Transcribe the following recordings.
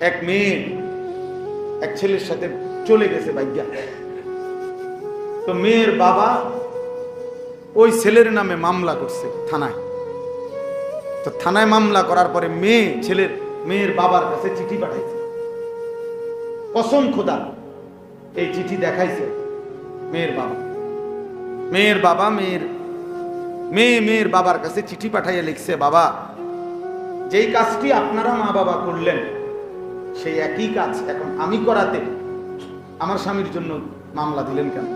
এক মেয়ে এক ছেলের সাথে চলে গেছে ভাগ্যা। তো মেয়ের বাবা ওই ছেলের নামে মামলা করছে থানায়। তো থানায় মামলা করার পরে মেয়ের বাবার কাছে চিঠি পাঠাইছে। কসম খোদা, এই চিঠি দেখাইছে মেয়ের বাবা মেয়ের বাবার কাছে চিঠি পাঠাইয়া লিখছে, বাবা যেই কাজটি আপনারা মা বাবা করলেন সেই একই কাজ এখন আমি করাতে আমার স্বামীর জন্য মামলা দিলেন কেন?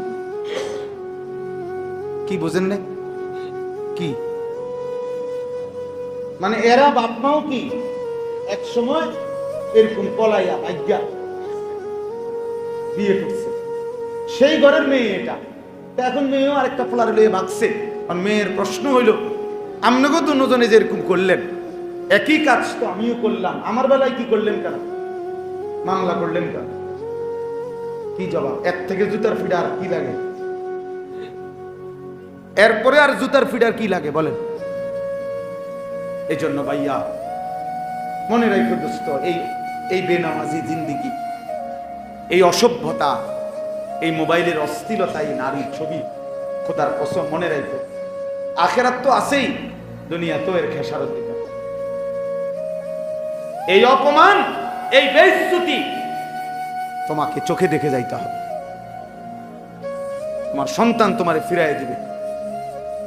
কি বোঝেন না? কি মানে এরা বাপ মাও কি এক সময় এরকম পলাইয়া আজ্ঞা বিয়ে করছে, সেই ঘরের মেয়ে এটা। তা এখন মেয়েও আরেকটা ফলার লয়ে ভাগছে। মেয়ের প্রশ্ন হইল, আপনাকেও দুজনে যে এরকম করলেন, একই কাজ তো আমিও করলাম, আমার বেলায় কি করলেন কেন, মামলা করলেন কেন? কি জবাব? এর থেকে জুতার ফিডার কি লাগে? এরপরে আর জুতার ফিডার কি লাগে বলেন? এই জন্য ভাইয়া মনে রাখো দোস্ত, এই বেনামাজি জিন্দিগি, এই অসভ্যতা, এই মোবাইলের অস্থিরতা, এই নারীর ছবি, খোদার কসম মনে রাখো আখেরাত তো আছেই, দুনিয়া তো এর খেসারত দিবে। এই অপমান, এই বেইজ্জতি তোমাকে চোখে দেখে যাইতে হবে। তোমার সন্তান তোমারে ফিরাই দিবে,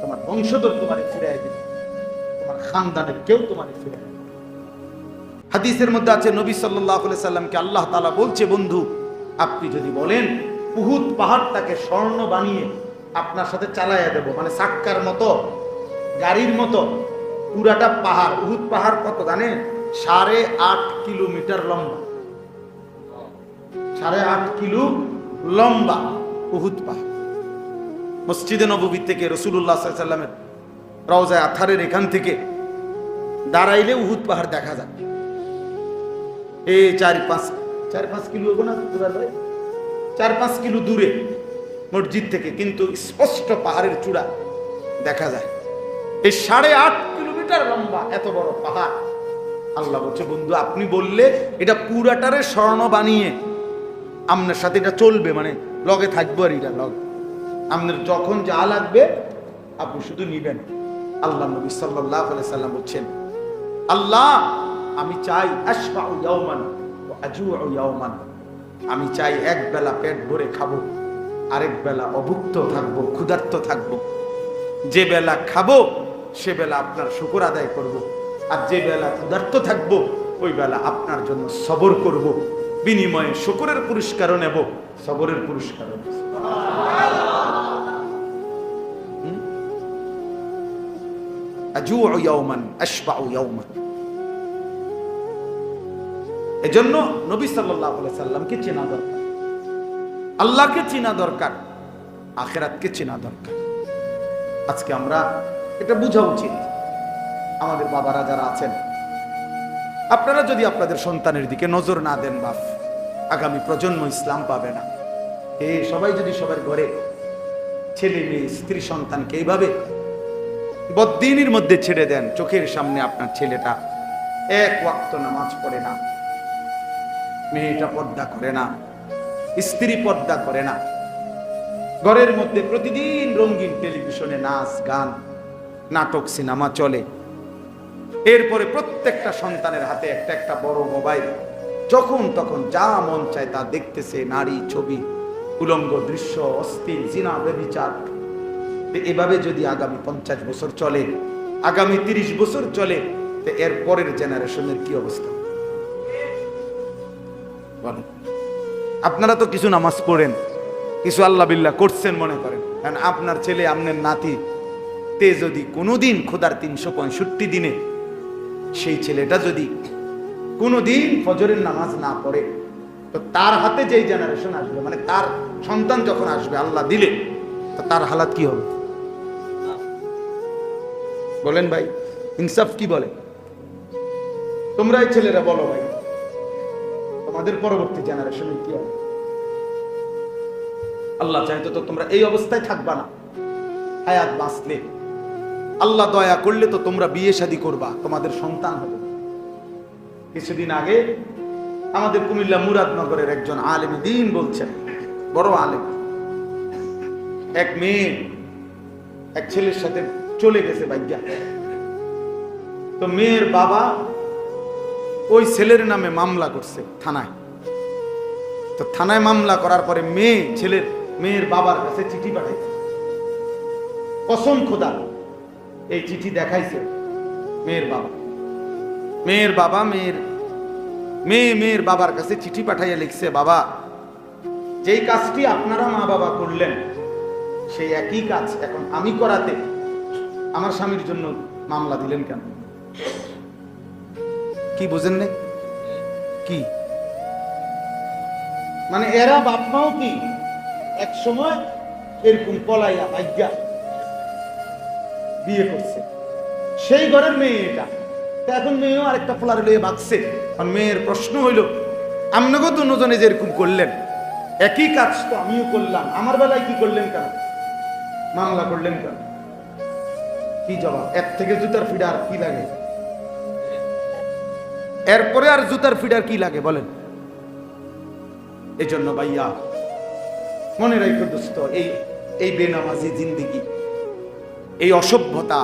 তোমার বংশধর তোমারে ফিরাই দিবে, তোমার খানদানের কেউ তোমারে ফিরাই দিবে। হাদিসের মধ্যে আছে নবী সাল্লাল্লাহু আলাইহি সাল্লামকে আল্লাহ তাআলা বলছে, বন্ধু আপনি যদি বলেন উহুদ পাহাড়টাকে স্বর্ণ বানিয়ে আপনার সাথে চালাইয়া দেব, মানে সাক্কার মতো গাড়ির মতো পুরাটা পাহাড়। উহুদ পাহাড় কত জানেন? 8.5 কিলোমিটার লম্বা, 8.5 কিলো লম্বা উহুদ পাহাড়। মসজিদে নববী থেকে রাসূলুল্লাহ সাল্লাল্লাহু আলাইহি সাল্লামের রওজা আথারের এখান থেকে দাঁড়াইলে উহুদ পাহাড় দেখা যায়। এই 4-5 কিলো হবে না, 4-5 কিলো দূরে মসজিদ থেকে, কিন্তু স্পষ্ট পাহাড়ের চূড়া দেখা যায়। এই 8.5 কিলোমিটার লম্বা এত বড় পাহাড়। আল্লাহ বলছে, বন্ধু আপনি বললে এটা পুরাটারে স্বর্ণ বানিয়ে আপনার সাথে এটা চলবে, মানে লগে থাকবো, আর এটা লগে আপনার যখন যা লাগবে আপনি শুধু নিবেন। আল্লাহ নবী সাল্লাল্লাহু আলাইহি সাল্লাম বলছেন, আল্লাহ আমি চাই আশবাউ ইয়াওমান ওয়া আজুউ ইয়াওমান, আমি চাই এক বেলা পেট ভরে খাবো, আরেক বেলা অভুক্ত থাকবো, ক্ষুধার্ত থাকবো। যে বেলা খাবো সে বেলা আপনার শুকর আদায় করব, আর যে বেলা ক্ষুধার্ত থাকবো ওই বেলা আপনার জন্য সবর করব, বিনিময়ে শুকরের পুরস্কারও নেব, সবরের পুরস্কারও নেব। আজুউ ইয়াওমান আশবাউ ইয়াওমান। এজন্য নবী সাল্লাল্লাহু আলাইহি সাল্লামকে চেনা দরকার, আল্লাহকে চেনা দরকার, আখিরাতকে চেনা দরকার। আজকে আমরা এটা বোঝা উচিত। আমাদের বাবারা যারা আছেন, আপনারা যদি আপনাদের সন্তানের দিকে নজর না দেন, বাপ আগামী প্রজন্ম ইসলাম পাবে না। সবাই যদি সবার ঘরে ছেলে মেয়ে স্ত্রী সন্তানকে এইভাবে বদ্দিনের মধ্যে ছেড়ে দেন, চোখের সামনে আপনার ছেলেটা এক ওয়াক্ত নামাজ পড়ে না, মেয়েটা পর্দা করে না, স্ত্রী পর্দা করে না, ঘরের মধ্যে প্রতিদিন রঙিন টেলিভিশনে নাচ গান নাটক সিনেমা চলে, এরপরে প্রত্যেকটা সন্তানের হাতে একটা একটা বড় মোবাইল, যখন তখন যা মন চায় তা দেখতেছে, নারী ছবি, উলঙ্গ দৃশ্য, অশ্লীল জিনা ব্যভিচার। এভাবে যদি আগামী 50 বছর চলে, আগামী 30 বছর চলে, তো এর পরের জেনারেশনের কি অবস্থা? বলেন। আপনারা তো কিছু নামাজ পড়েন, কিছু আল্লাহ বিল্লাহ করছেন মনে করেন, কারণ আপনার ছেলে আপনার নাতি তে যদি কোনোদিন খোদার 365 দিনে সেই ছেলেটা যদি কোনোদিন ফজরের নামাজ না পড়ে, তো তার হাতে যেই জেনারেশন আসবে, মানে তার সন্তান যখন আসবে আল্লাহ দিলে, তো তার হালাত কি হবে বলেন ভাই? ইনসাফ কি বলে? তোমরাই ছেলেরা বলো ভাই, তোমাদের পরবর্তী জেনারেশনে কি হবে? আল্লাহ চাইতো তো তোমরা এই অবস্থায় থাকবা না। হায়াত বাঁচলে, আল্লাহ দয়া করলে তো তোমরা বিয়ে শাদী করবা, তোমাদের সন্তান হবে। কিছুদিন আগে আমাদের কুমিল্লা মুরাদনগরের একজন আলেম দ্বীন বলছেন, বড় আলেম, এক মেয়ে এক ছেলের সাথে চলে গেছে বাইজ্ঞা। তো মেয়ের বাবা ওই ছেলের নামে মামলা করছে থানায়। তো থানায় মামলা করার পরে মেয়ের বাবার কাছে চিঠি পাঠাইছে। কসম খোদা, এই চিঠি দেখাইছে মেয়ের বাবা মেয়ের বাবার কাছে চিঠি পাঠাইয়া লিখছে, বাবা, যেই কাজটি আপনারা মা বাবা করলেন সেই একই কাজ এখন আমি করাতে আমার স্বামীর জন্য মামলা দিলেন কেন? কি বুঝেন না? কি মানে এরা বাপ মাও কি এক সময় এরকম পলাইয়া ভাগ্যা বিয়ে করছে, সেই ঘরের মেয়ে এটা। এখন মেয়েও আরেকটা পোলার লইয়ে ভাগছে। মেয়ের প্রশ্ন হইল, আপনাকে দুজনে যেরকম করলেন একই কাজ তো আমিও করলাম, আমার বেলায় কি করলেন কেন, মামলা করলেন কেন? কি জবাব? এর থেকে জুতার ফিডার কি লাগে? এরপরে আর জুতার ফিডার কি লাগে বলেন? এই জন্য ভাইয়া মনে রাখো দোস্ত, এই বেনামাজি জিন্দিগি, এই অসভ্যতা,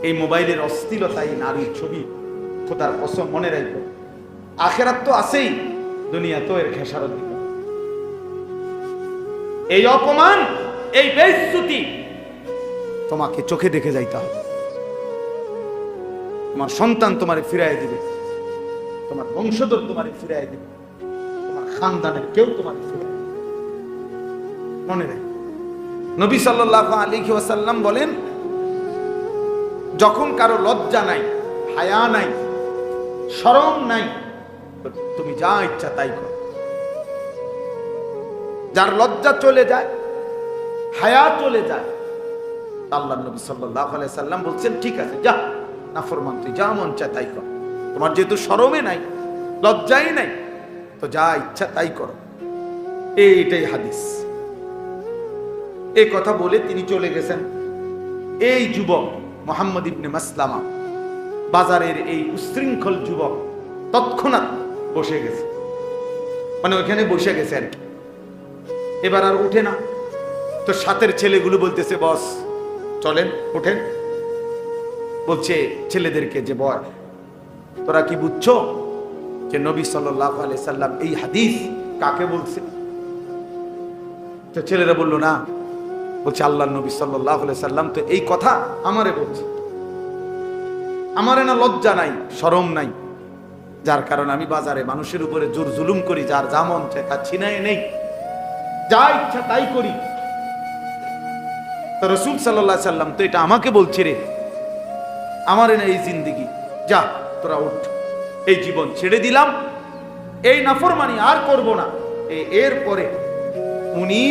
এই মোবাইলের অস্থিরতা, এই নারীর ছবি, খোদার কসম মনে রাখো, আখেরাত তো আছেই, দুনিয়া তো এর খেসারত দিবে। এই অপমান, এই বেইজ্জতি তোমাকে চোখে দেখে যাইতে হবে। তোমার সন্তান তোমারে ফিরাই দিবে, তোমার বংশধর তোমারে ফিরাই দিবে, তোমার খানদানের কেউ তোমারে ফিরাই দিবে। মনে রাখ, নবী সাল্লাল্লাহু আলাইহি ওয়াসাল্লাম বলেন, যখন কারো লজ্জা নাই, হায়া নাই, শরম নাই, তুমি যা ইচ্ছা তাই করো। যার লজ্জা চলে যায়, হায়া চলে যায়, আল্লাহ নবী সাল্লাল্লাহু আলাইহি সাল্লাম বলছেন, ঠিক আছে, যা নাফরমান, তুই যা মন চায় তাই কর। তোমার যেহেতু শরমে নাই, লজ্জাই নাই, তো যা ইচ্ছা তাই করো। এইটাই হাদিস। এই কথা বলে তিনি চলে গেছেন। এই যুবক মুহাম্মদ ইবনে মাসলামা, বাজারের এই উশৃঙ্খল যুবক, তৎক্ষণাৎ বসে গেছে, মানে ওইখানে বসে গেছে আর কি। এবার আর উঠে না। তো সাথের ছেলেগুলো বলতেছে, বস চলেন, উঠেন। বলছে ছেলেদেরকে যে, বয়, তোরা কি বুঝছো যে নবী সাল্লাল্লাহু আলাইহি সাল্লাম এই হাদিস কাকে বলছে? তো ছেলেরা বলল না। বলছে, আল্লাহ নবী সাল্লাল্লাহু আলাইহি সাল্লাম তো এই কথা আমারে বলছে, আমারে না লজ্জা নাই, শরম নাই, যার কারণে আমি বাজারে মানুষের উপরে জোর জুলুম করি, যার যা মন চায় তা ছিনায় নেই, যা ইচ্ছা তাই করি। তো রাসূল সাল্লাল্লাহু আলাইহি সাল্লাম তো এটা আমাকে বলছে, রে আমারে না এই জিন্দেগি, যা তোরা উঠ, এই জীবন ছেড়ে দিলাম, এই নাফরমানি আর করব না। এরপরে উনি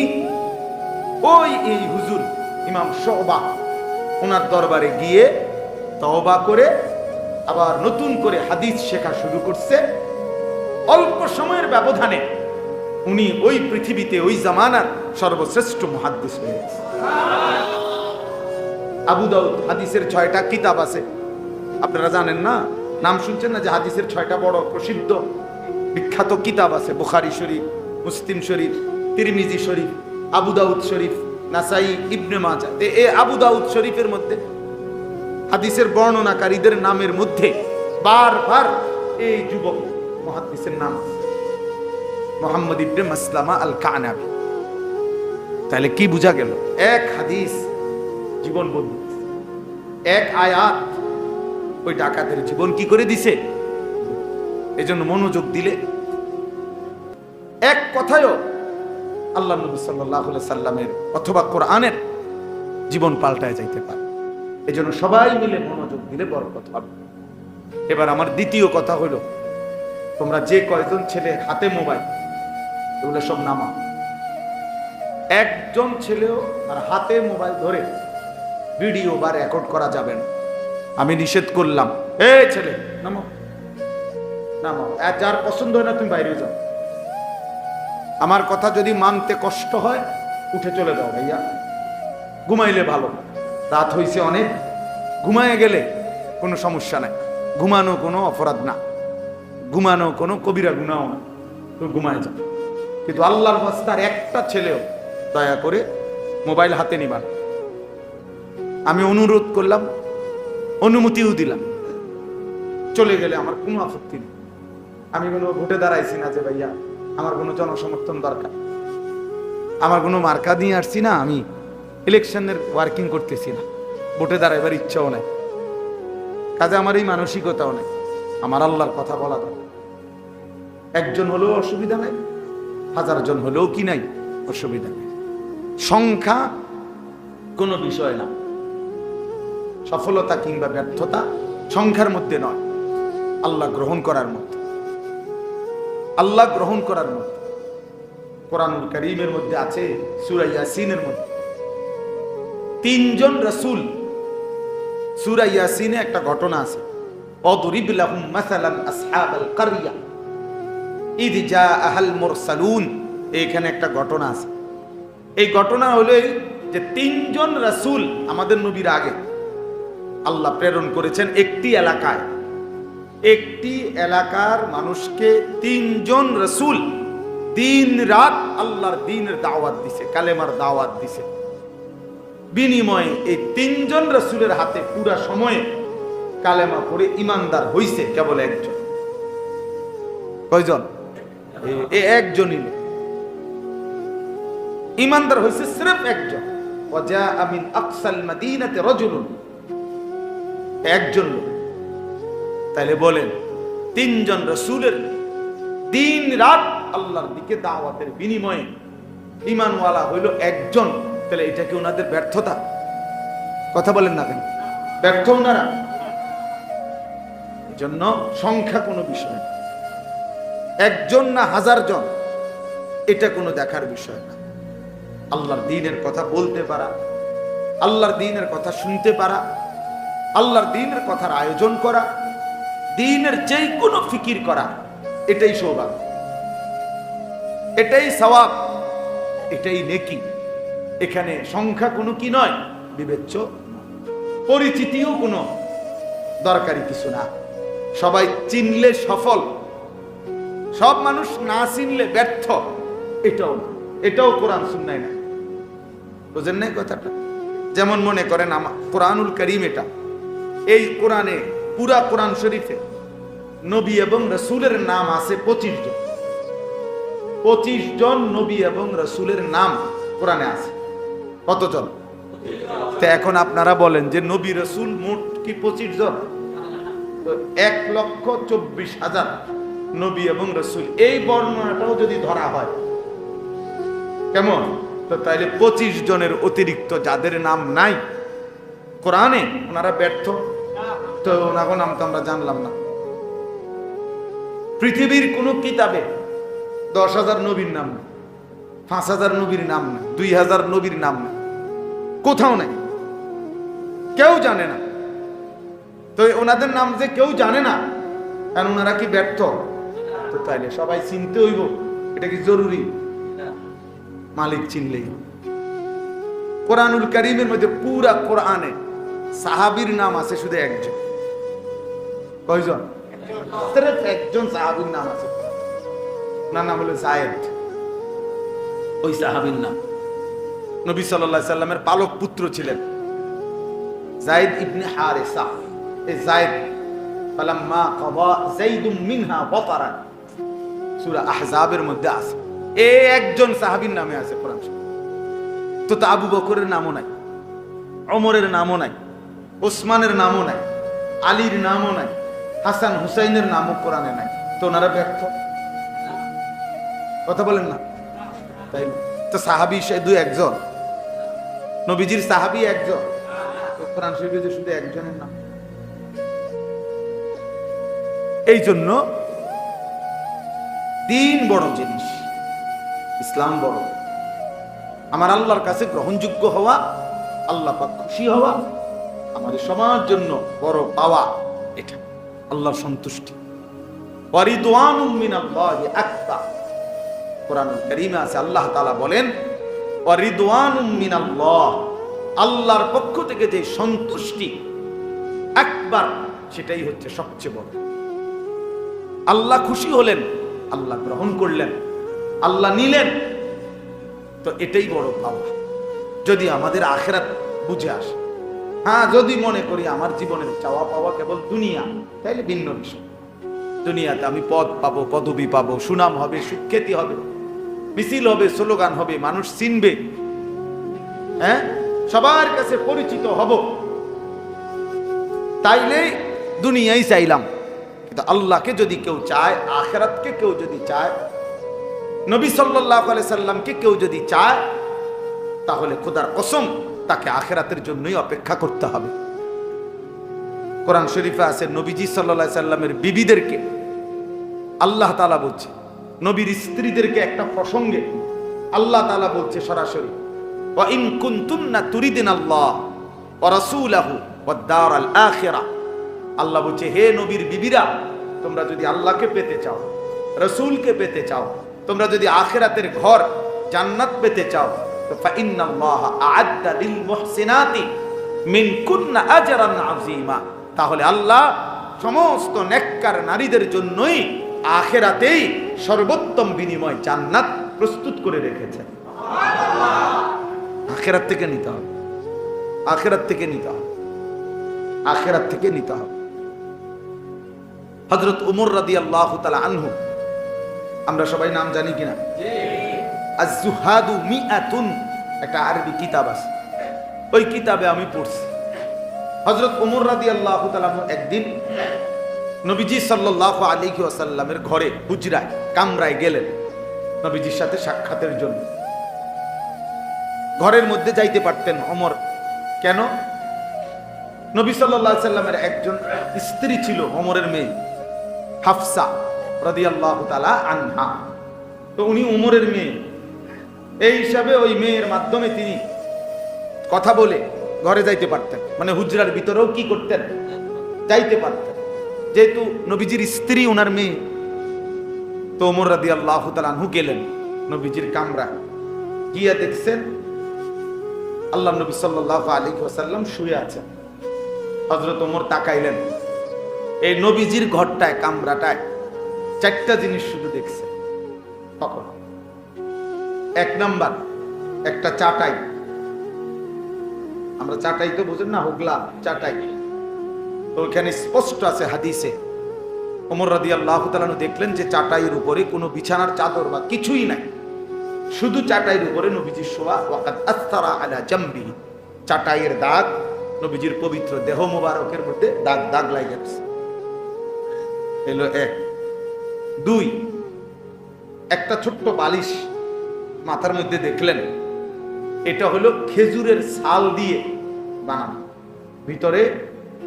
এই হুজুর ইমাম শুবা, ওনার দরবারে গিয়ে তওবা করে আবার নতুন করে হাদিস শেখা শুরু করছে। অল্প সময়ের ব্যবধানে উনি ওই পৃথিবীতে, ওই জামানার সর্বশ্রেষ্ঠ মুহাদ্দিস হয়ে গেছে। আবু দাউদ হাদিসের 6টা কিতাব আছে, আপনারা জানেন না? নাম শুনছেন না যে হাদিসের 6টা বড় প্রসিদ্ধ বিখ্যাত কিতাব আছে? বুখারী শরীফ, মুসলিম শরীফ, তিরমিজি শরীফ, আবু দাউদ শরীফ, নাসাই, ইবনে মাজাহ। এই আবু দাউদ শরীফের মধ্যে হাদিসের বর্ণনাকারীদের নামের মধ্যে বারবার এই যুবক মুহাদ্দিসের নাম, মুহাম্মদ ইবনে মাসলামা আল কানাবী। তাহলে কি বোঝা গেল? এক হাদিস জীবন বদলে দিছে, এক আয়াত ওই ডাকাতের জীবন কি করে দিছে। এজন্য মনোযোগ দিলে এক কথায়ও আল্লাহ নবী সাল্লাল্লাহু আলাইহি সাল্লামের অথবা কোরআনের জীবন পাল্টায় যাইতে পারে। এজন্য সবাই মিলে মনোযোগ দিলে বরকত হবে। এবার আমার দ্বিতীয় কথা হলো, তোমরা যে কয়জন ছেলে হাতে মোবাইল, এগুলো সব নামা। একজন ছেলেও আর হাতে মোবাইল ধরে ভিডিও বা রেকর্ড করা যাবে না, আমি নিষেধ করলাম। এই ছেলে নামো, নামো। যার পছন্দ হয় না তুমি বাইরে যাও। আমার কথা যদি মানতে কষ্ট হয় উঠে চলে যাও ভাইয়া, ঘুমাইলে ভালো। রাত হইছে অনেক, ঘুমায় গেলে কোনো সমস্যা নাই, ঘুমানো কোনো অপরাধ না। ঘুমানো কোনো কবিরা গুনাহ না, তো ঘুমায় যান। কিন্তু আল্লাহর রাস্তার একটা ছেলেও দয়া করে মোবাইল হাতে নিবান। আমি অনুরোধ করলাম, অনুমতিও দিলাম, চলে গেলে আমার কোনো আপত্তি নেই। আমি কোনো ভোটে দাঁড়াইছি না যে ভাইয়া আমার কোনো জনসমর্থন দরকার, আমার কোনো মার্কা দিয়ে আসছি না, আমি ইলেকশনের ওয়ার্কিং করতেছি না, ভোটে দাঁড়াইবার ইচ্ছাও নাই, কাজে আমার এই মানসিকতাও নেই। আমার আল্লাহর কথা বলা দরকার। একজন হলেও অসুবিধা নাই, 1000 জন হলেও কি নাই অসুবিধা নেই। সংখ্যা কোনো বিষয় না, সফলতা কিংবা ব্যর্থতা সংখ্যার মধ্যে নয়, আল্লাহ গ্রহণ করার মধ্যে, আল্লাহ গ্রহণ করার মধ্যে। কোরআনুল কারীমের মধ্যে আছে সূরা ইয়াসিনের মধ্যে 3 জন রাসূল, সূরা ইয়াসিনে একটা ঘটনা আছে, অদরিব লাহুম মাসালান আসহাবাল কারইয়া ইয জাআহাল মুরসালুন। এখানে একটা ঘটনা আছে। এই ঘটনা হলো যে 3 জন রাসূল আমাদের নবীর আগে আল্লাহ প্রেরণ করেছেন একটি এলাকায়। একটি এলাকার মানুষকে 3 জন রাসূল দিন রাত আল্লাহর দ্বীনের দাওয়াত দিছে, কালেমার দাওয়াত দিছে। বিনিময়ে এই 3 জন রাসূলের হাতে পুরা সময়ে কালেমা পড়ে ইমানদার হইছে কেবল একজন। কয়জন? এই একজনই ইমানদার হইছে, সির্ফ একজন। ওয়াজা মিন আকসাল মাদিনাতি রাজুলুন, একজন লোক। তাইলে বলেন 3 জন রাসূলের দিন রাত আল্লাহর দিকে দাওয়াতের বিনিময়ে ঈমানওয়ালা হইল একজন, তাহলে এটা কি ওনাদের ব্যর্থতা? কথা বলেন না কেন? ব্যর্থ ওনারা? এজন্য সংখ্যা কোনো বিষয় না, একজন না 1000 জন এটা কোনো দেখার বিষয় না। আল্লাহর দ্বীনের কথা বলতে পারা, আল্লাহর দ্বীনের কথা শুনতে পারা, আল্লাহর দ্বীনের কথার আয়োজন করা, দ্বীনের যে কোনো ফিকির করা, এটাই সৌভাগ্য, এটাই সওয়াব, এটাই নেকি। এখানে সংখ্যা কোনো কি নয় বিবেচ্য, পরিচিতিও কোনো দরকারি কিছু না। সবাই চিনলে সফল, সব মানুষ না চিনলে ব্যর্থ, এটাও কোরআন সুন্নাহ না। বুঝেন নাই কথাটা? যেমন মনে করেন কোরআনুল কারীম, এটা এই কোরআনে পুরা কোরআন শরীফে নবী এবং রাসূলের নাম আছে 25 জন। 25 জন নবী এবং রাসূলের নাম কোরআনে আছে। কতজন? তো এখন আপনারা বলেন যে নবী রাসূল মোট কি 25 জন? 1,24,000 নবী এবং রাসূল, এই বর্ণনাটাও যদি ধরা হয় কেমন? তো তাইলে 25 জনের অতিরিক্ত যাদের নাম নাই কোরআনে, ওনারা ব্যর্থ। তো ওনার নাম তো আমরা জানলাম না। পৃথিবীর কোন কিতাবে 10,000 নবীর নাম নাই, 5,000 নবীর নাম নাই, 2,000 নবীর নাম নাই, কোথাও নাই, কেউ জানে না। তো ওনাদের নাম যে কেউ জানে না, কারণ ওনারা কি ব্যর্থ? তো তাইলে সবাই চিনতে হইব, এটা কি জরুরি? মালিক চিনলেই। কোরআনুল কারীমের মধ্যে পুরা কোরআনে সাহাবীর নাম আছে শুধু একজন। কয়জন? সির্ফ একজন সাহাবীর নাম আছে, ওনার নাম হলো যায়েদ। ওই সাহাবীর নাম নবী সাল্লাল্লাহু আলাইহি সাল্লামের পালক পুত্র ছিলেন যায়েদ ইবনে হারেসা। এই যায়েদ ফালাম্মা ক্বাদা যায়েদুম মিনহা ওয়াতারা, সূরা আহজাবের মধ্যে আছে। এই একজন সাহাবীর নামে আছে কোরআন। তো আবু বকরের নামও নাই, ওমরের নামও নাই, ওসমানের নামও নাই, আলীর নামও নাই, হাসান হুসাইনের নামও কোরআনে নাই। তো ওনারা ব্যর্থ? কথা বলেন না? তাই তো সাহাবী শুধু একজন, নবীজির সাহাবী একজন, কোরআন শরীফে শুধু একজনের নাম। এই জন্য দিন বড় জিনিস, ইসলাম বড়। আমার আল্লাহর কাছে গ্রহণযোগ্য হওয়া, আল্লাহ পাক খুশি হওয়া আমাদের সবার জন্য বড় পাওয়া। এটা আল্লাহর সন্তুষ্টি। ওয়ারিদওয়ানুম মিনাল্লাহি আকবার। কোরআনুল কারীমে আছে আল্লাহ তাআলা বলেন ওয়ারিদওয়ানুম মিনাল্লাহ, আল্লাহর পক্ষ থেকে যে সন্তুষ্টি আকবার, সেটাই হচ্ছে সবচেয়ে বড়। আল্লাহ খুশি হলেন, আল্লাহ গ্রহণ করলেন, আল্লাহ নিলেন, তো এটাই বড় পাওয়া। যদি আমাদের আখিরাত বুঝে আসে। হ্যাঁ, যদি মনে করি আমার জীবনের চাওয়া পাওয়া কেবল দুনিয়া, তাইলে ভিন্ন বিষয়। দুনিয়াতে আমি পদ পাবো, পদবি পাবো, সুনাম হবে, সুখ্যাতি হবে, মিছিল হবে, স্লোগান হবে, মানুষ চিনবে, হ্যাঁ, সবার কাছে পরিচিত হব, তাইলে দুনিয়াই চাইলাম। কিন্তু আল্লাহকে যদি কেউ চায়, আখিরাতকে কেউ যদি চায়, নবী সাল্লাল্লাহু আলাইহি সাল্লামকে কেউ যদি চায়, তাহলে খোদার কসম তাকে আখিরাতের জন্যই অপেক্ষা করতে হবে। কোরআন শরীফে আছে নবীজি সাল্লাল্লাহু আলাইহি সাল্লামের বিবিদেরকে আল্লাহ তাআলা বলছে, নবীর স্ত্রীদেরকে একটা প্রসঙ্গে আল্লাহ তাআলা বলছে সরাসরি, ওয়া ইন কুনতুন্না তুরিদিনাল্লাহ ওয়া রাসূলাহু ওয়াদ দারাল আখিরাহ। আল্লাহ বলছে, হে নবীর বিবিরা, তোমরা যদি আল্লাহকে পেতে চাও, রাসূলকে পেতে চাও, তোমরা যদি আখিরাতের ঘর জান্নাত পেতে চাও, তো ফাইন্নাল্লাহা আ'আদ্দা লিল মুহসিনাতি মিনকুন্না আজরান আযীমা। তাহলে আল্লাহ সমস্ত নেককার নারীদের জন্যই আখিরাতেই সর্বোত্তম বিনিময় জান্নাত প্রস্তুত করে রেখেছেন। আখিরাত থেকে নিতে হবে, আখিরাত থেকে নিতে হবে, আখিরাত থেকে নিতে হবে। হযরত ওমর রাদিয়াল্লাহু তাআলা আনহু, আমরা সবাই নাম জানি কিনা? আজ-জুহাদু মিআতুন, একটা আরবি কিতাব আছে, ওই কিতাবে আমি পড়ছি। হযরত ওমর রাদিয়াল্লাহু তাআলা একদিন নবীজি সাল্লাল্লাহু আলাইহি ওয়াসাল্লামের ঘরে, হুজরায়, কামরায় গেলেন নবীজির সাথে সাক্ষাতের জন্য। ঘরের মধ্যে যাইতে পারতেন ওমর, কেন? নবী সাল্লাল্লাহু আলাইহি সাল্লামের একজন স্ত্রী ছিল, ওমরের মেয়ে হাফসা রাদিয়াল্লাহু তাআলা আনহা। তো উনি ওমরের মেয়ে, এই হিসাবে ওই মেয়ের মাধ্যমে তিনি কথা বলে ঘরে যাইতে পারতেন, মানে হুজরার ভিতরেও কি করতেন, যাইতে পারতেন, যেহেতু নবীজির স্ত্রী ওনার মেয়ে। তো ওমর রাদিয়াল্লাহু তাআলা আনহু গেলেন নবীজির কামরা, গিয়া দেখছেন আল্লাহ নবী সাল্লাল্লাহু আলাইহি ওয়াসাল্লাম শুয়ে আছেন। হযরত ওমর তাকাইলেন, এই নবীজির ঘরটায়, কামরাটায় চারটা জিনিস শুধু দেখছে তখন। এক নাম্বার, একটা চাটাই, আমরা চাটাই তো বুঝেন না, হোগলা চাটাই, তো ওখানে স্পষ্ট আছে হাদিসে। ওমর রাদিয়াল্লাহু তাআলা দেখলেন যে চাটাইয়ের উপরে কোনো বিছানার চাদর বা কিছুই নাই, শুধু চাটাইয়ের উপরে নবীজির শোয়া। ওয়াকাদ আসতারা আলা জামবিহি, চাটাইয়ের দাগ নবীজির পবিত্র দেহ মোবারকের মধ্যে দাগ দাগ লাগে গেছে। এলো এক। দুই, একটা ছোট্ট বালিশ মাথার মধ্যে দেখলেন, এটা হলো খেজুরের ছাল দিয়ে বানানো, ভিতরে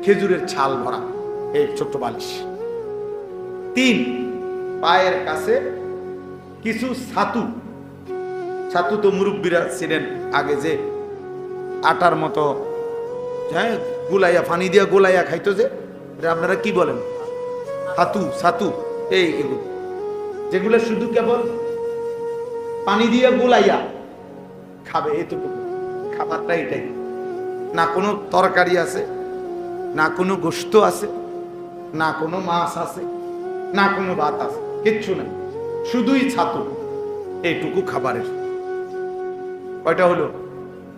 খেজুরের ছাল ভরা এই ছোট্ট বালিশ। তিন, পায়ের কাছে কিছু ছাতু, ছাতু তো মুরব্বীরা ছিলেন আগে, যে আটার মতো, হ্যাঁ, গুলাইয়া, পানি দিয়া গোলাইয়া খাইতো, যে আপনারা কি বলেন, ছাতু, ছাতু, এই এগুলো যেগুলো শুধু কেবল পানি দিয়ে গোলাইয়া খাবে, এতটুকু খাবারটা এটাই, না কোনো তরকারি আছে, না কোনো গোশত আছে, না কোনো মাছ আছে, না কোনো ভাত আছে, কিচ্ছু নেই, শুধুই ছাতু, এইটুকু খাবারের। কয়টা হলো?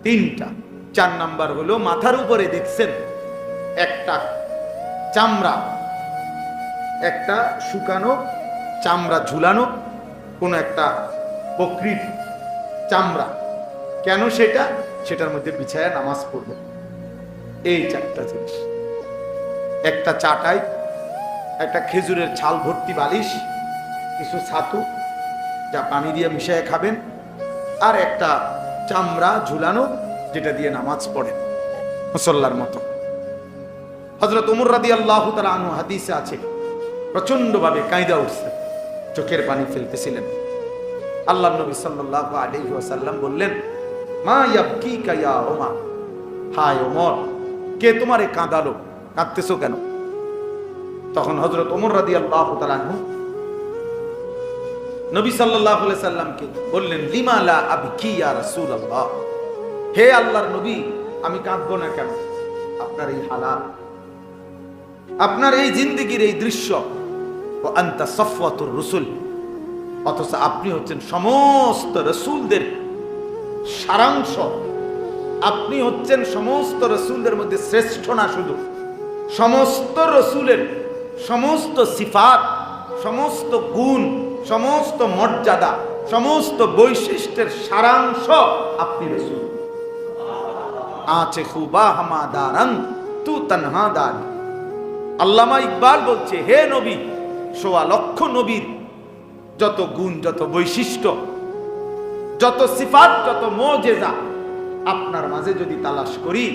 তিনটা। চার নাম্বার হলো মাথার উপরে দেখছেন একটা চামড়া, একটা শুকানো চামড়া ঝুলানো, কোন একটা বকরির চামড়া, কেন সেটা? সেটার মধ্যে বিছায়া নামাজ পড়বে। এই চারটা জিনিস, একটা চাটাই, একটা খেজুরের ছাল ভর্তি বালিশ, কিছু ছাতু যা পানি দিয়ে মিশিয়ে খাবেন, আর একটা চামড়া ঝুলানো যেটা দিয়ে নামাজ পড়েন মুসল্লার মতো। হযরত ওমর রাদিয়াল্লাহু তাআলা আনহু হাদিসে আছে প্রচন্ড ভাবে কাঁদা উঠছে, চোখের পানি ফেলতেছিলেন। আল্লাহর নবী সাল্লাল্লাহু আলাইহি ওয়াসাল্লাম বললেন, মা ইয়াবকিকা ইয়া ওমর, হায় ওমর, কে তোমারে কাঁদালো, কাঁদতেছো কেন? তখন হযরত ওমর রাদিয়াল্লাহু তাআলা আনহু নবী সাল্লাল্লাহু আলাইহি সাল্লামকে বললেন, লিমা লা আবকি ইয়া রাসূলুল্লাহ, হে আল্লাহর নবী, আমি কাঁদবো না কেন? আপনার এই হালাত, আপনার এই জিন্দেগির এই দৃশ্য, ও আনতা সফওয়াতুর রসুল, অথচ আপনি হচ্ছেন সমস্ত রসুলদের সারাংশ। আপনি হচ্ছেন সমস্ত রসুলদের মধ্যে শ্রেষ্ঠ না, শুধু সমস্ত রসুলের সমস্ত সিফাত, সমস্ত গুণ, সমস্ত মর্যাদা, সমস্ত বৈশিষ্ট্যের সারাংশ আপনি রসুল। আছে খুবা হামাদারাং তু তানহাদার। আল্লামা ইকবাল বলছে, হে নবী, ১৬ লক্ষ নবীর যত গুণ, যত বৈশিষ্ট্য, যত সিফাত, যত মুজিজা আপনার মাঝে যদি তালাশ করি,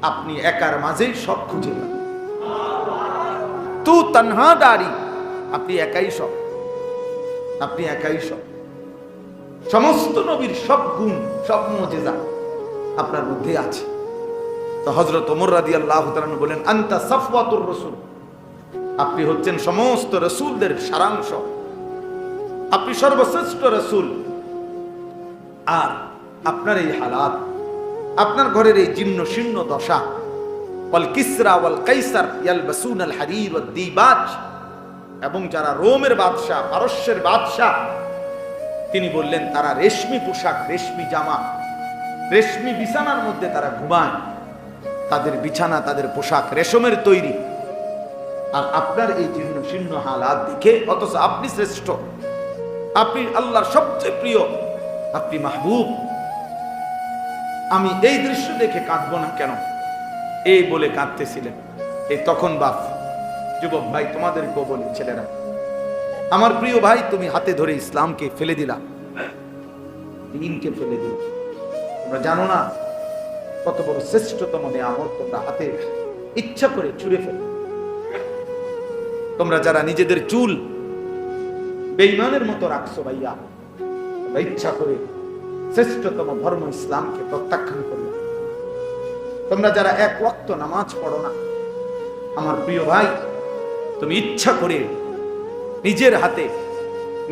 আপনি একার মাঝেই সব খুঁজে পাবেন। তু তানহাদারি, আপনি একাই সব, আপনি একাই সব। সমস্ত নবীর সব গুণ, সব মুজিজা আপনার মধ্যে আছে। তো হযরত ওমর রাদিয়াল্লাহু তাআলা আনহু বলেন, আনতা সাফওয়াতুর রাসূল, আপনি হচ্ছেন সমস্ত রাসূলদের সারাংশ, আপনি সর্বশ্রেষ্ঠ রাসূল। আর আপনার এই হালাত, আপনার ঘরের এই জীর্ণ শীর্ণ দশা, ওয়াল কিসরা ওয়াল কাইসার ইয়ালবাসুনাল হারির ওয়াদ দিবাজ, এবং যারা রোমের বাদশা, পারস্যের বাদশা, তিনি বললেন তারা রেশমি পোশাক, রেশমি জামা, রেশমি বিছানার মধ্যে তারা ঘুমায়, তাদের বিছানা, তাদের পোশাক রেশমের তৈরি। আর আপনার এই জীর্ণ শীর্ণ হালাত দেখে, অথচ আপনি শ্রেষ্ঠ, আপনি আল্লাহর সবচেয়ে প্রিয়, আপনি মাহবুব, আমি এই দৃশ্য দেখে কাঁদবো না কেন? এই বলে কাঁদতেছিলেন। এই তখন বাপ, যুবক ভাই, তোমাদেরকেও বলি, ছেলেরা, আমার প্রিয় ভাই, তুমি হাতে ধরে ইসলামকে ফেলে দিলা, দ্বীনকে ফেলে দিলা। তোমরা জানো না কত বড় শ্রেষ্ঠতম নিয়ামত তোমরা হাতে ইচ্ছা করে ছুঁড়ে ফেলে। তোমরা যারা নিজেদের চুল বেঈমানের মতো রাখছো ভাইয়া, তোমরা ইচ্ছা করে শ্রেষ্ঠতম ধর্ম ইসলামকে প্রত্যাখ্যান করবে। তোমরা যারা এক ওয়াক্ত নামাজ পড়ো না, আমার প্রিয় ভাই, তুমি ইচ্ছা করে নিজের হাতে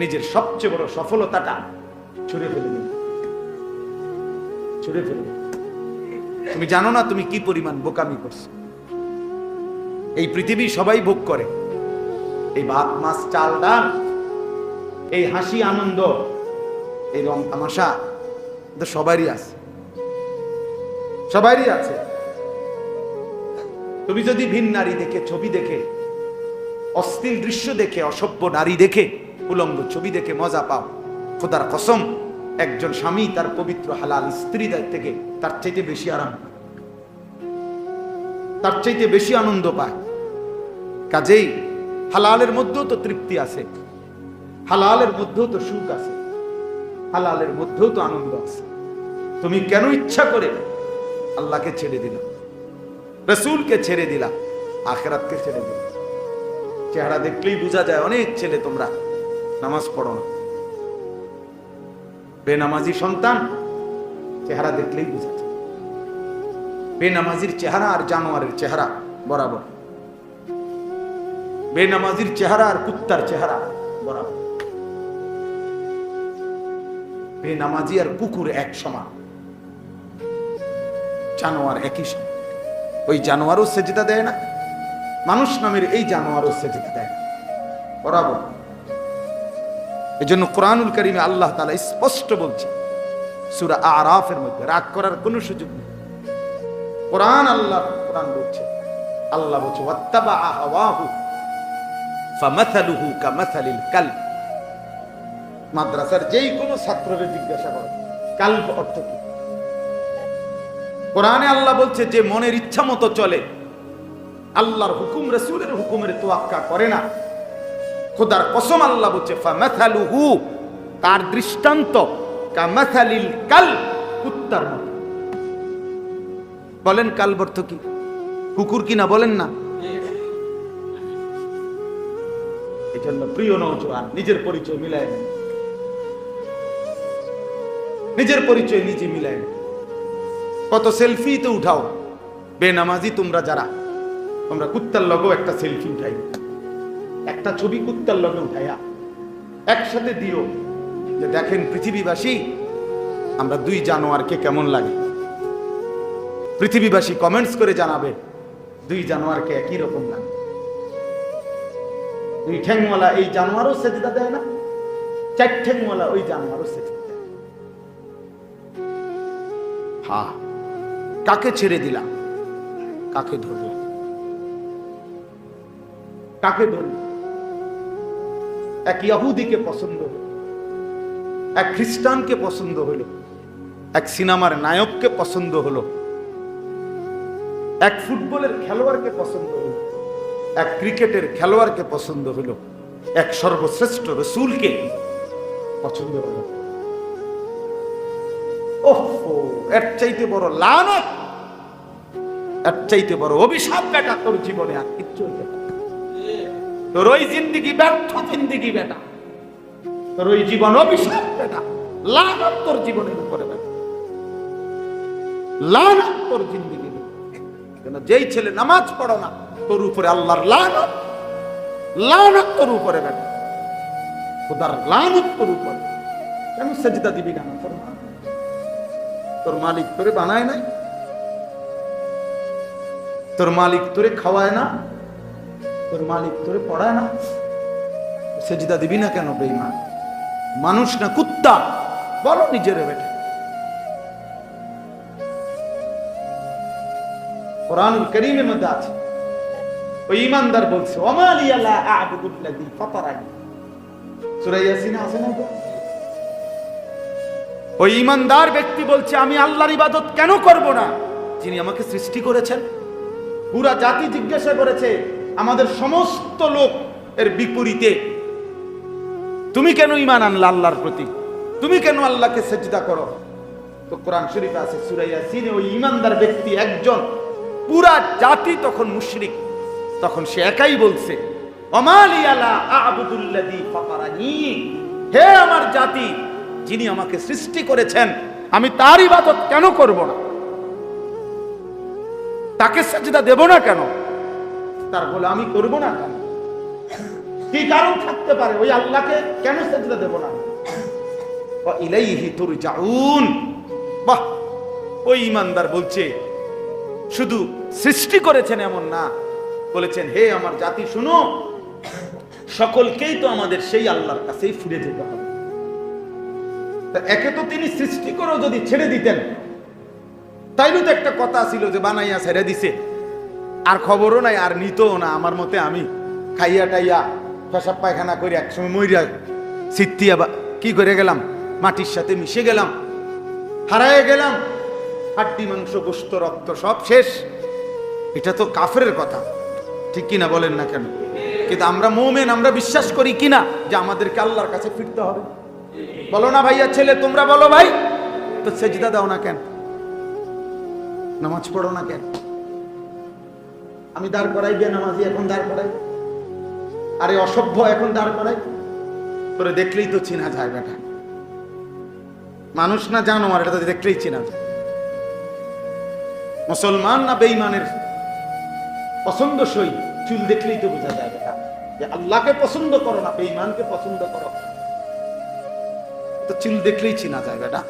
নিজের সবচেয়ে বড় সফলতাটা ছুঁড়ে ফেলে দিলে, ছুঁড়ে ফেলে দিলে। তুমি জানো না তুমি কি পরিমাণ বোকামি করছো। এই পৃথিবী সবাই ভোগ করে, এই ভাত মাছ চাল ডাল, এই হাসি আনন্দ, এই রং তামাশা সবারই আছে, সবারই আছে। তুমি যদি ভিন নারী দেখে, ছবি দেখে, অশ্লীল দৃশ্য দেখে, অসভ্য নারী দেখে, উলঙ্গ ছবি দেখে মজা পাও, খোদার কসম, একজন স্বামী তার পবিত্র হালাল স্ত্রী থেকে তার চাইতে বেশি আরাম পায়, তার চাইতে বেশি আনন্দ পায়। কাজেই হালালের মধ্যেও তো তৃপ্তি আছে, হালালের মধ্যেও তো সুখ আছে, হালালের মধ্যেও তো আনন্দ আছে। তুমি কেন ইচ্ছা করে আল্লাহকে ছেড়ে দিলা, রাসূলকে ছেড়ে দিলা, আখিরাতকে ছেড়ে দিলা? চেহারা দেখলেই বোঝা যায় অনেক ছেলে তোমরা নামাজ পড়ো না, বেনামাজি সন্তান, চেহারা দেখলেই বোঝা যায়। বেনামাজির চেহারা আর জানোয়ারের চেহারা বরাবর, বেনামাজির চেহারা আর কুত্তার চেহারা বরাবর, বেনামাজি আর কুকুর এক সমান, জানোয়ার একই সমান। ওই জানোয়ারও সেজদা দেয় না, মানুষ নামের এই জানোয়ারও সেজদা দেয় না, বরাবর। এজন্য কোরআনুল কারীমে আল্লাহ তাআলা স্পষ্ট বলছে সূরা আরাফের মধ্যে, রাগ করার কোনো সুযোগ নেই। কোরআন বলছে, আল্লাহ বলছে, ওয়াত্তাবা হাওয়াহু ফামাথালুহু কামাথালিল কালব। মাদ্রাসার যেই কোনো ছাত্রকে জিজ্ঞাসা করো কালব অর্থ কি? কোরআনে আল্লাহ বলছে যে মনের ইচ্ছা মতো চলে, আল্লাহর হুকুম রাসূলের হুকুমের তোয়াক্কা করে না, খোদার কসম আল্লাহ বলছে ফামাথালুহু, তার দৃষ্টান্ত কামাথালিল কালব, কুত্তার মতো। বলেন কালব অর্থ কি? কুকুর কিনা বলেন না? এই জন্য প্রিয় নওজোয়ান, নিজের পরিচয় মিলায় নেন, নিজের পরিচয় নিজে মিলায় নেন। কত সেলফি তো উঠাও, বেনামাজি তোমরা যারা, তোমরা কুত্তার লগেও একটা সেলফি উঠাই, একটা ছবি কুত্তার লগে উঠাইয়া একসাথে দিও, যে দেখেন পৃথিবীবাসী আমরা দুই জানোয়ারকে কেমন লাগে। পৃথিবীবাসী কমেন্টস করে জানাবে দুই জানোয়ারকে একই রকম লাগে। দুই ঠ্যাংওয়ালা এই জানোয়ারও সেজদা দেয় না, চার ঠ্যাংওয়ালা ওই জানোয়ারও সেজদা দেয়। হ্যাঁ, কাকে ছেড়ে দিলাম, কাকে ধরলাম, কাকে ধরলাম? এক ইহুদিকে পছন্দ হলো, এক খ্রিস্টানকে পছন্দ হলো, এক সিনেমার নায়ককে পছন্দ হলো, এক ফুটবলের খেলোয়াড়কে পছন্দ হলো, এক ক্রিকেটের খেলোয়াড়কে পছন্দ হলো, এক সর্বশ্রেষ্ঠ রাসূলকে পছন্দ হলো। ওহো, এর চাইতে বড় লানত, এর চাইতে বড় অভিশাপ বেটা তোর জীবনে আর কিচ্ছু হইতে পারে না। তোর ওই জিন্দেগি ব্যর্থ জিন্দেগি বেটা, তোর ওই জীবন অভিশাপ বেটা, লানত তোর জীবনের উপরে বেটা, লানত তোর জিন্দেগি। কেন যেই ছেলে নামাজ পড়ো না তোর উপরে আল্লাহর লানত, লানত তোর উপরে বেটা, খোদার লানত তোর উপরে। কেন সেজদা দিবি না? তোর মালিক তোরে বানায় নাই, তোর মালিক তোরে খাওয়ায় না, তোর মালিক তোরে পড়ায় না, সেজদা দিবি না কেন? বেঈমান মানুষ না কুত্তা? বলো নিজের বেটা। কোরআনুল কারীমের মধ্যে আছে, ওই ঈমানদার বলছে ওমা লিয়া লা আ'বুদুল্লাযী ফাতারানি, সূরা ইয়াসিনে আছে না? ওই ঈমানদার ব্যক্তি বলছে আমি আল্লাহর ইবাদত কেন করব না যিনি আমাকে সৃষ্টি করেছেন। পুরা জাতি জিজ্ঞাসা করেছে আমাদের সমস্ত লোক এর বিপরীতে, তুমি কেন ঈমান আনলা আল্লাহর প্রতি, তুমি কেন আল্লাহকে সিজদা করো? তো কোরআন শরীফে আছে সূরা ইয়াসিনে ওই ঈমানদার ব্যক্তি একজন, পুরা জাতি তখন মুশরিক, তখন সে একাই বলছে ওমা লিয়া লা আ'বুদুল্লাযী ফাতারানি, হে আমার জাতি যিনি আমাকে সৃষ্টি করেছেন আমি তার ইবাদত কেন করব না, তাকে সিজদা দেব না কেন, তার গোলামি করব না কেন? কি কারণ থাকতে পারে ওই আল্লাহকে কেন সিজদা দেব না? ওয়া ইলাইহি তুরজাউন। বাহ, ওই ঈমানদার বলছে শুধু সৃষ্টি করেছেন এমন না, বলেছেন হে আমার জাতি শুনো, সকলকেই তো আমাদের সেই আল্লাহর কাছেই ফিরে যেতে হবে। একে তো তিনি সৃষ্টি করেও যদি ছেড়ে দিতেন তাইলে তো একটা কথা ছিল যে বানাইয়া ছেড়ে দিছে, আর খবরও নাই, আর নিতও না। আমার মতে আমি খাইয়া টাইয়া পেশাব পায়খানা করে একসময় মইরা সিত্তিয়া কি করে গেলাম, মাটির সাথে মিশে গেলাম, হারায় গেলাম, হাড্ডি মাংস গোশত রক্ত সব শেষ। এটা তো কাফেরের কথা, ঠিক কিনা বলেন না কেন? কিন্তু আমরা মুমিন, আমরা বিশ্বাস করি কিনা যে আমাদেরকে আল্লাহর কাছে ফিরতে হবে? বলো না ভাইয়া ছেলে, তোমরা বলো ভাই, তো সেজদা দাও না কেন? নামাজ পড়ো না কেন? আমি দাঁড় করাই গে নামাজি, এখন দাঁড় করাই, আরে অসভ্য এখন দাঁড় করাই, তোরে দেখলেই তো চিনা যায় বেটা, মানুষ না জানোয়ার, এটা তো দেখলেই চিনা যায়। মুসলমান না বেঈমানের পছন্দসই চুল দেখলেই তো বোঝা যায় বেটা, যে আল্লাহকে পছন্দ করো না বেঈমানকে পছন্দ করো, তো চুল দেখলেই চিনা যায় বেটা।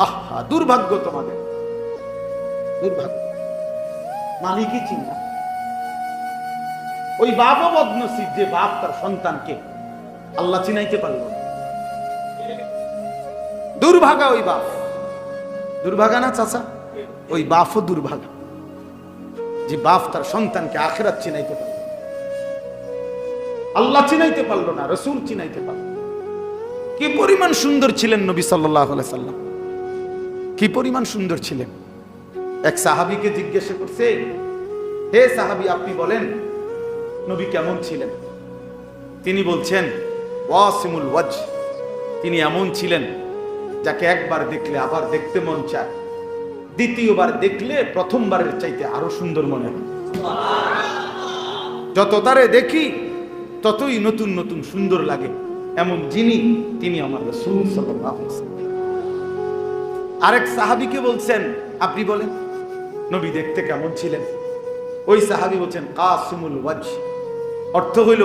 আহা, দুর্ভাগ্য তোমাদের, দুর্ভাগ্য, মালিকই চিন্তা। ওই বাপও বদনসিব যে বাপ তার সন্তানকে আল্লাহ চিনাইতে পারল না। দুর্ভাগা ওই বাপ, দুর্ভাগা না চাচা? ওই বাপও দুর্ভাগা যে বাপ তার সন্তানকে আখিরাত চিনাইতে পারল, আল্লাহ চিনাইতে পারল না, রাসূল চিনাইতে পারল। কি পরিমাণ সুন্দর ছিলেন নবী সাল্লাল্লাহু আলাইহি সাল্লাম, কি পরিমাণ সুন্দর ছিলেন। এক সাহাবীকে জিজ্ঞাসা করছে, হে সাহাবী আপনি বলেন নবী কেমন ছিলেন? তিনি বলছেন ওয়াসিমুল ওয়াজহ, তিনি এমন ছিলেন যাকে একবার দেখলে আবার দেখতে মন চায়, দ্বিতীয়বার দেখলে প্রথমবারের চাইতে আরো সুন্দর মনে হয়। যত তারে দেখি ততই নতুন নতুন সুন্দর লাগে, এমন যিনি তিনি আমার রাসূল সাল্লাল্লাহু আলাইহি ওয়াসাল্লাম। আরেক সাহাবীকে বলছেন আপনি বলেন নবী দেখতে কেমন ছিলেন? ওই সাহাবী বলছেন কাসিমুল ওয়াজহ, অর্থ হইল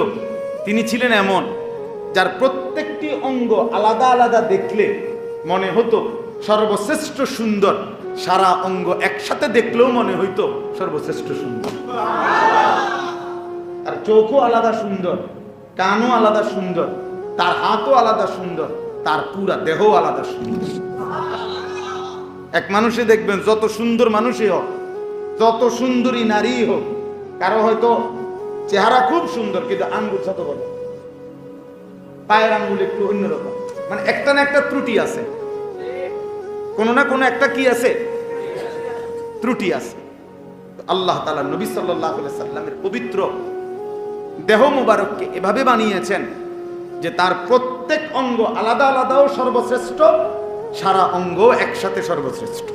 তিনি ছিলেন এমন যার প্রত্যেকটি অঙ্গ আলাদা আলাদা দেখলে মনে হতো সর্বশ্রেষ্ঠ সুন্দর, সারা অঙ্গ একসাথে দেখলেও মনে হইতো সর্বশ্রেষ্ঠ সুন্দর। আর চোখও আলাদা সুন্দর, কানও আলাদা সুন্দর, তার হাতও আলাদা সুন্দর, তার পুরা দেহও আলাদা সুন্দর। এক মানুষে দেখবেন যত সুন্দর মানুষই হোক, যত সুন্দরী নারী হোক, কারো হয়তো চেহারা খুব সুন্দর কিন্তু আঙ্গুল ছোট বড়, পায়ের আঙ্গুল একটু অন্যরকম, মানে একটা না একটা ত্রুটি আছে, কোনো না কোনো একটা কি আছে, ত্রুটি আছে। আল্লাহ তাআলা নবী সাল্লাল্লাহু আলাইহি সাল্লামের পবিত্র দেহ মুবারককে এভাবে বানিয়েছেন যে তার প্রত্যেক অঙ্গ আলাদা আলাদাও সর্বশ্রেষ্ঠ, সারা অঙ্গ একসাথে সর্বশ্রেষ্ঠ।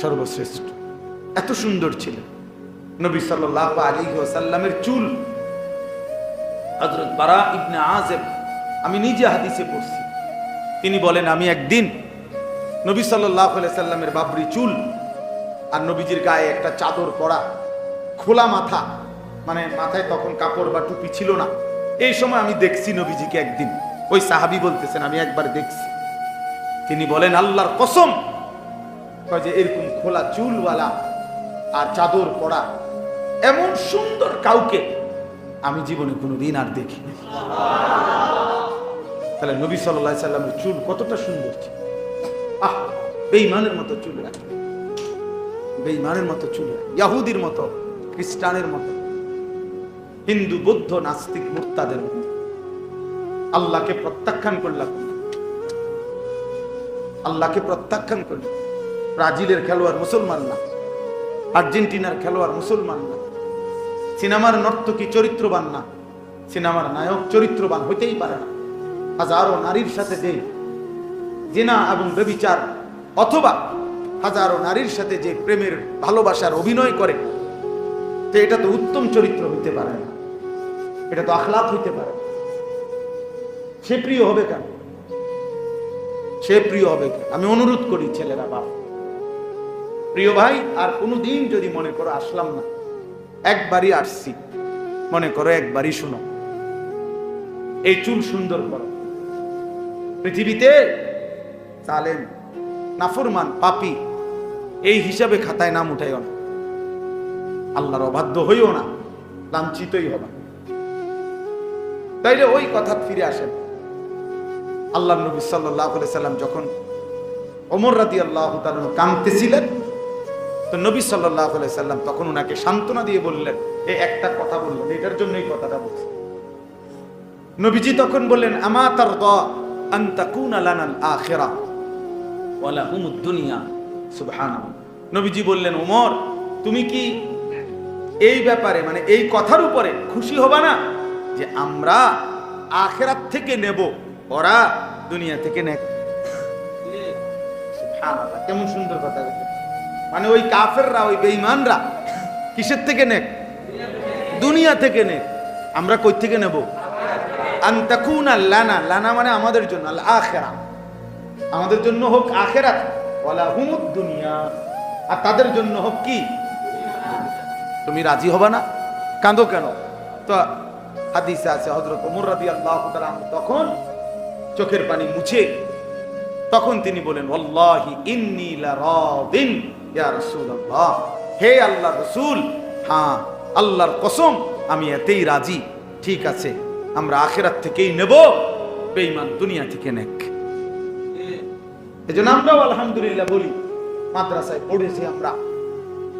সর্বশ্রেষ্ঠ, এত সুন্দর ছিলেন নবী সাল্লাল্লাহু আলাইহি ওয়াসাল্লামের চুল। হযরত বারা ইবনে আযিব, আমি নিজে হাদিসে পড়ছি, তিনি বলেন আমি একদিন নবী সাল্লাল্লাহু আলাইহি সাল্লামের বাবরি চুল আর নবীজির গায়ে একটা চাদর পরা, খোলা মাথা, মানে মাথায় তখন কাপড় বা টুপি ছিল না, এই সময় আমি দেখছি নবীজিকে একদিন। ওই সাহাবী বলতেছেন আমি একবার দেখছি। তিনি বলেন আল্লাহর কসম, যে এরকম খোলা চুলওয়ালা আর চাদর পরা এমন সুন্দর কাউকে আমি জীবনে কোনোদিন আর দেখিনি। তাহলে নবী সাল্লাল্লাহু আলাইহি সাল্লামের চুল কতটা সুন্দর ছিল। আহ, বেঈমানের মতো চুল রাখে, বেঈমানের মতো চুল রাখে, ইহুদির মতো, খ্রিস্টানের মতো, হিন্দু বৌদ্ধ নাস্তিক মুরতাদের মতো। আল্লাহকে প্রত্যাখ্যান করলাম, আল্লাহকে প্রত্যাখ্যান করলাম। ব্রাজিলের খেলোয়াড় মুসলমান না, আর্জেন্টিনার খেলোয়াড় মুসলমান না, সিনেমার নর্তকী চরিত্রবান না, সিনেমার নায়ক চরিত্রবান হইতেই পারে না। হাজারো নারীর সাথে যে জিনা এবং ব্যভিচার, অথবা হাজারো নারীর সাথে যে প্রেমের ভালোবাসার অভিনয় করে, তো এটা তো উত্তম চরিত্র হইতে পারে না, এটা তো আখলাক হইতে পারে না। সে প্রিয় হবে কেন? সে প্রিয় হবে কেন? আমি অনুরোধ করি ছেলেরা, বাপ, প্রিয় ভাই, আর কোনোদিন যদি মনে করো আসলাম না, একবারই আসছি, মনে করো একবারই শোনো, এই চুল সুন্দর করো। পৃথিবীতে জালেম, নাফরমান, পাপী এই হিসাবে খাতায় নাম উঠাইও না, আল্লাহর অবাধ্য হইও না, লাঞ্ছিতই হবা। তাইলে ওই কথা ফিরে আসেন। আল্লাহ নবী সাল্লাল্লাহু আলাইহি সাল্লাম যখন ওমর রাদিয়াল্লাহু তাআলা কাঁদতেছিলেন, তো নবী সাল্লাল্লাহু আলাইহি সাল্লাম তখন ওনাকে সান্ত্বনা দিয়ে বললেন, এই একটা কথা বললেন, এটার জন্য এই কথাটা বলছি। নবীজি তখন বললেন আমা তারদা আন তাকুনা লানাল আখিরা ওয়া লাহুমুদ দুনিয়া। সুবহানাল্লাহ। নবীজি বললেন ওমর, তুমি কি এই ব্যাপারে, মানে এই কথার উপরে খুশি হবা না যে আমরা আখিরাত থেকে নেব, ওরা দুনিয়া থেকে নেক? সুবহানাল্লাহ, কেমন সুন্দর কথা বলছে। মানে ওই কাফেররা, ওই বেঈমানরা কিসের থেকে নেক? দুনিয়া থেকে নেক। আমরা কই থেকে নেব? আন তাকুনা লানা, লানা মানে আমাদের জন্য, আল আখিরা, আমাদের জন্য হোক আখিরাত, ওয়ালা হুমুদ দুনিয়া, আর তাদের জন্য হোক কি? তুমি রাজি হবা না? কাঁদো কেন? তো হাদিসে আছে হযরত ওমর রাদিয়াল্লাহু তাআলা তখন চোখের পানি মুছে তখন তিনি বলেন ওয়াল্লাহি ইন্নী লারাদিন ইয়া রাসূলুল্লাহ, হে আল্লাহর রাসূল, হ্যাঁ আল্লাহর কসম আমি এতেই রাজি। ঠিক আছে, আমরা আখিরাত থেকেই নেব, বেঈমান দুনিয়া থেকে নেক। এজন্য আমরাও আলহামদুলিল্লাহ বলি, মাদ্রাসায় পড়েছি আমরা,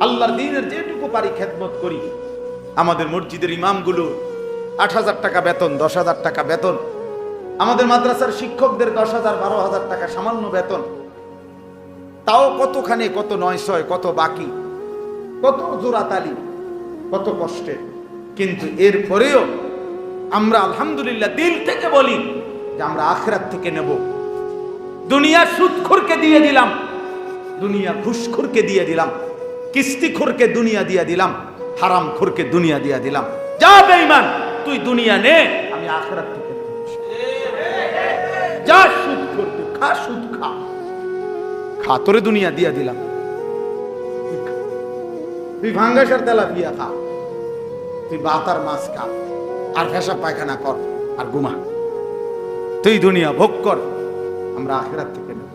আল্লাহর দ্বীনের যেটুকু পারি খেদমত করি। আমাদের মসজিদের ইমামগুলো ৮,০০০ টাকা বেতন, ১০,০০০ টাকা বেতন, আমাদের মাদ্রাসার শিক্ষকদের ১০,০০০, ১২,০০০ টাকা সামান্য বেতন, তাও কতখানে, কত ৯০০, কত বাকি, কত জোরাতালি, কত কষ্টে। কিন্তু এরপরেও আমরা আলহামদুলিল্লাহ দিল থেকে বলি যে আমরা আখিরাত থেকে নেব। দুনিয়া সুদখোরকে দিয়ে দিলাম, দুনিয়া ঘুষখোরকে দিয়ে দিলাম, কিস্তিখোরকে দুনিয়া দিয়ে দিলাম, হারামখোরকে দুনিয়া দিয়ে দিলাম। যা বেঈমান, তুই দুনিয়া নে, আমি আখিরাত থেকে নেব। যা সুদখোর, তুই খা, সুদ খা, খা, তোরে দুনিয়া দিয়া দিলাম। তুই ভাঙ্গাসার তেলাপিয়া খা, তুই বাতার মাছ খা, আর পেশাব পায়খানা কর, আর ঘুমা, তুই দুনিয়া ভোগ কর, আমরা আখিরাত থেকে নেব।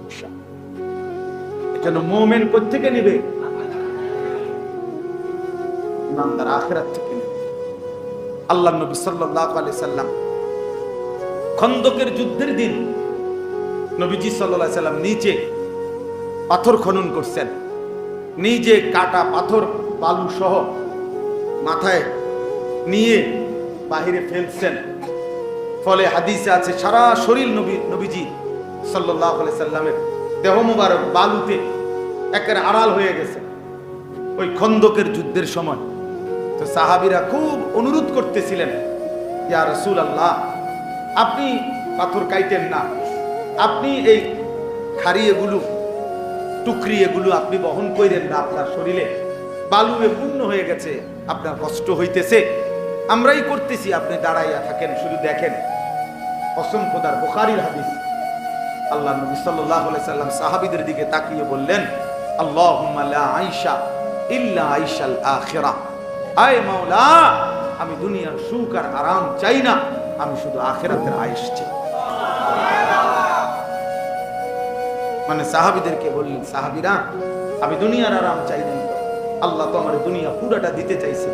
এজন্য মুমিন কোথা থেকে নেবে? ইমানদার আখিরাত থেকে। আল্লাহ নবী সাল্লাল্লাহু আলাইহি সাল্লাম খন্দকের যুদ্ধের দিন নবীজি সাল্লাল্লাহু আলাইহি সাল্লাম নিচে পাথর খনন করছেন, নিজে কাটা পাথর বালু সহ মাথায় নিয়ে বাহিরে ফেলছেন। ফলে হাদিসে আছে সারা শরীর নবীজি সাল্লাল্লাহু আলাইহি সাল্লামের দেহ মুবারক বালুতে একেবারে আড়াল হয়ে গেছে ওই খন্দকের যুদ্ধের সময়। তো সাহাবীরা খুব অনুরোধ করতেছিলেন, ইয়া রাসূলুল্লাহ, আপনি পাথর কাইটেন না, আপনি এই খাড়ি এগুলো টুকরি এগুলো আপনি বহন করেন না, আপনার শরীরে বালুয়ে পূর্ণ হয়ে গেছে, আপনার কষ্ট হইতেছে, আমরাই করতেছি, আপনি দাঁড়াইয়া থাকেন, শুধু দেখেন। কসম খোদার, বুখারীর হাদিস। আল্লাহ নবী সাল্লাল্লাহু আলাইহি সাল্লাম সাহাবীদের দিকে তাকিয়ে বললেন, আল্লাহুম্মা লা আইশা ইল্লা আইশাল আখিরাহ। আয় মাওলা, আমি দুনিয়ার সুখ আর আরাম চাই না, আমি শুধু আখিরাতের আয়েশ চাই। মানে সাহাবীদেরকে বললেন, সাহাবীরা, আমি দুনিয়ার আরাম চাই না, আল্লাহ তো আমার দুনিয়া পুরাটা দিতে চাইছে,